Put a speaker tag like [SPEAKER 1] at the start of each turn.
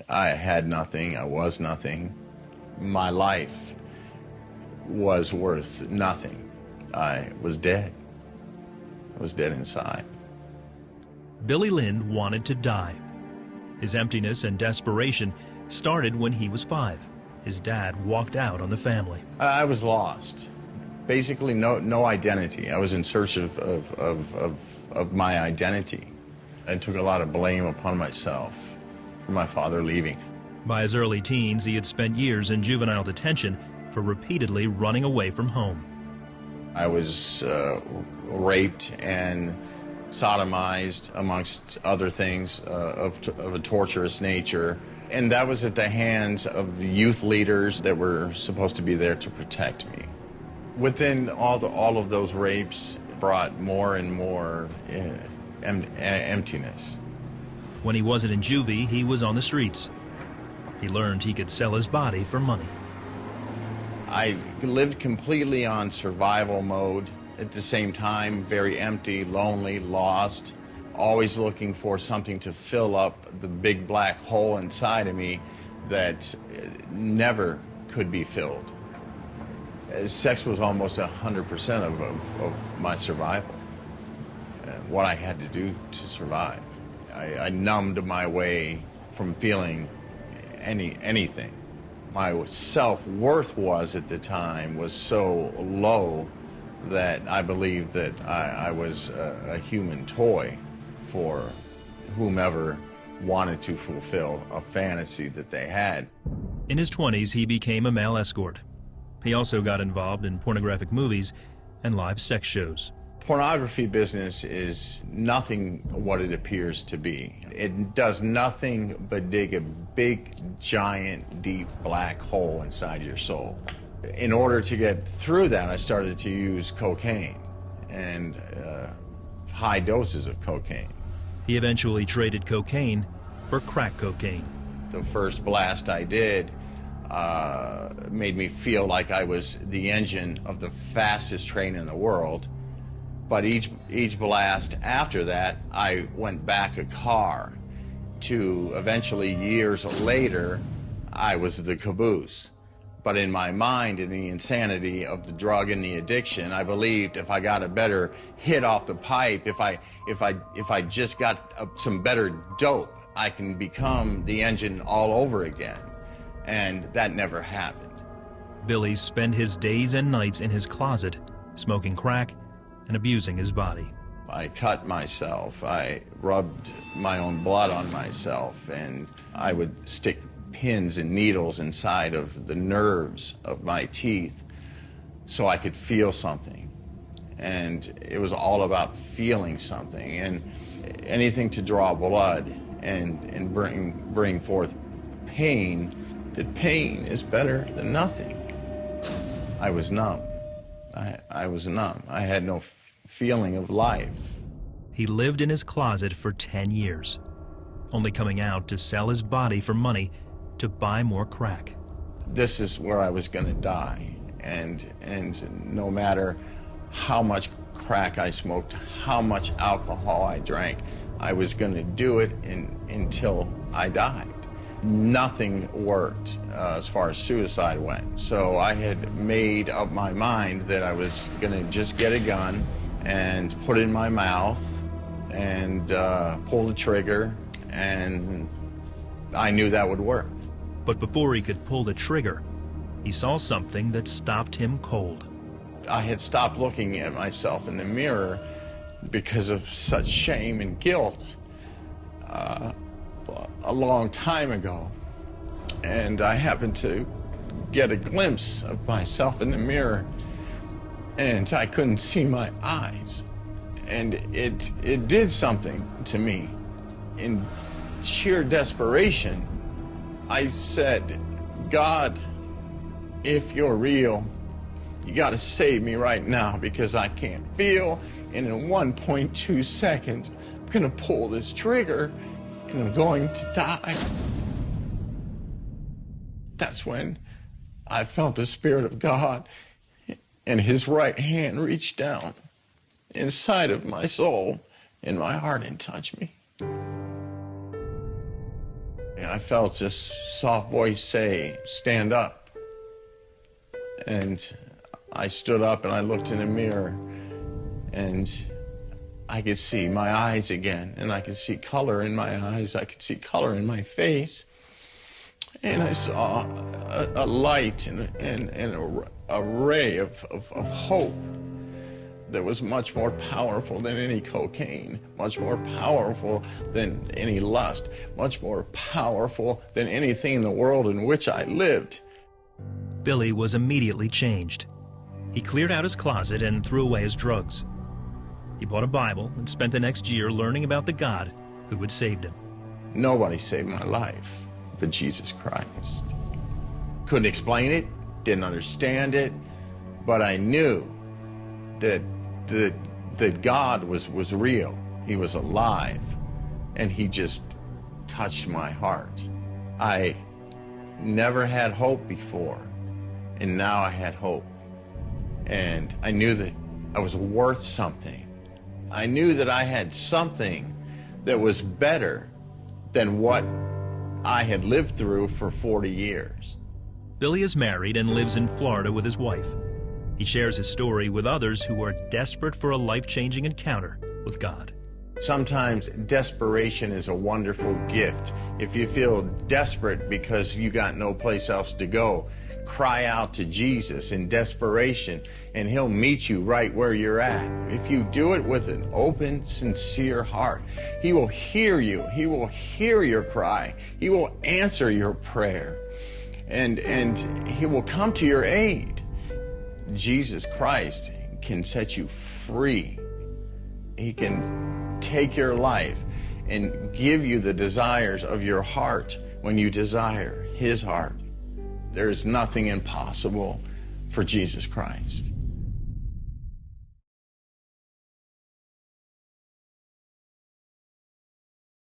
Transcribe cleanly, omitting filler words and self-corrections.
[SPEAKER 1] I had nothing, I was nothing. My life was worth nothing. I was dead. I was dead inside.
[SPEAKER 2] Billy Lynn wanted to die. His emptiness and desperation started when he was 5. His dad walked out on the family.
[SPEAKER 1] I was lost. Basically no identity. I was in search of my identity. I took a lot of blame upon myself for my father leaving.
[SPEAKER 2] By his early teens, he had spent years in juvenile detention for repeatedly running away from home.
[SPEAKER 1] I was raped and sodomized, amongst other things of a torturous nature. And that was at the hands of the youth leaders that were supposed to be there to protect me. Within all of those rapes brought more and more emptiness.
[SPEAKER 2] When he wasn't in juvie, he was on the streets. He learned he could sell his body for money.
[SPEAKER 1] I lived completely on survival mode. At the same time, very empty, lonely, lost, always looking for something to fill up the big black hole inside of me that never could be filled. Sex was almost 100% of my survival, what I had to do to survive. I numbed my way from feeling anything. My self-worth was at the time was so low that I believed that I was a human toy for whomever wanted to fulfill a fantasy that they had.
[SPEAKER 2] In his 20s, he became a male escort. He also got involved in pornographic movies and live sex shows.
[SPEAKER 1] Pornography business is nothing what it appears to be. It does nothing but dig a big, giant, deep black hole inside your soul. In order to get through that, I started to use cocaine and high doses of cocaine.
[SPEAKER 2] He eventually traded cocaine for crack cocaine.
[SPEAKER 1] The first blast I did made me feel like I was the engine of the fastest train in the world. But each blast after that, I went back a car to eventually years later, I was the caboose. But in my mind, in the insanity of the drug and the addiction, I believed if I got a better hit off the pipe, if I just got some better dope, I can become the engine all over again. And that never happened.
[SPEAKER 2] Billy spent his days and nights in his closet, smoking crack and abusing his body.
[SPEAKER 1] I cut myself, I rubbed my own blood on myself, and I would stick pins and needles inside of the nerves of my teeth so I could feel something. And it was all about feeling something, and anything to draw blood and bring forth pain, that pain is better than nothing. I was numb. I was numb. I had no feeling of life.
[SPEAKER 2] He lived in his closet for 10 years, only coming out to sell his body for money to buy more crack.
[SPEAKER 1] This is where I was going to die, and no matter how much crack I smoked, how much alcohol I drank, I was going to do it until I died. Nothing worked as far as suicide went, so I had made up my mind that I was going to just get a gun and put it in my mouth and pull the trigger, and I knew that would work.
[SPEAKER 2] But before he could pull the trigger, he saw something that stopped him cold.
[SPEAKER 1] I had stopped looking at myself in the mirror because of such shame and guilt a long time ago. And I happened to get a glimpse of myself in the mirror, and I couldn't see my eyes. And it did something to me. In sheer desperation, I said, God, if you're real, you gotta save me right now, because I can't feel, and in 1.2 seconds, I'm gonna pull this trigger, and I'm going to die. That's when I felt the Spirit of God, and His right hand reached down inside of my soul and my heart and touched me. I felt this soft voice say, "Stand up." And I stood up and I looked in the mirror, and I could see my eyes again, and I could see color in my eyes. I could see color in my face. And I saw a light and a ray of hope that was much more powerful than any cocaine, much more powerful than any lust, much more powerful than anything in the world in which I lived.
[SPEAKER 2] Billy was immediately changed. He cleared out his closet and threw away his drugs. He bought a Bible and spent the next year learning about the God who had saved him.
[SPEAKER 1] Nobody saved my life but Jesus Christ. Couldn't explain it, didn't understand it, but I knew that God was real. He was alive, and he just touched my heart. I never had hope before, and now I had hope. And I knew that I was worth something. I knew that I had something that was better than what I had lived through for 40 years.
[SPEAKER 2] Billy is married and lives in Florida with his wife. He shares his story with others who are desperate for a life-changing encounter with God.
[SPEAKER 1] Sometimes desperation is a wonderful gift. If you feel desperate because you got no place else to go, cry out to Jesus in desperation, and he'll meet you right where you're at. If you do it with an open, sincere heart, he will hear you. He will hear your cry. He will answer your prayer, and he will come to your aid. Jesus Christ can set you free. He can take your life and give you the desires of your heart when you desire his heart. There is nothing impossible for Jesus Christ.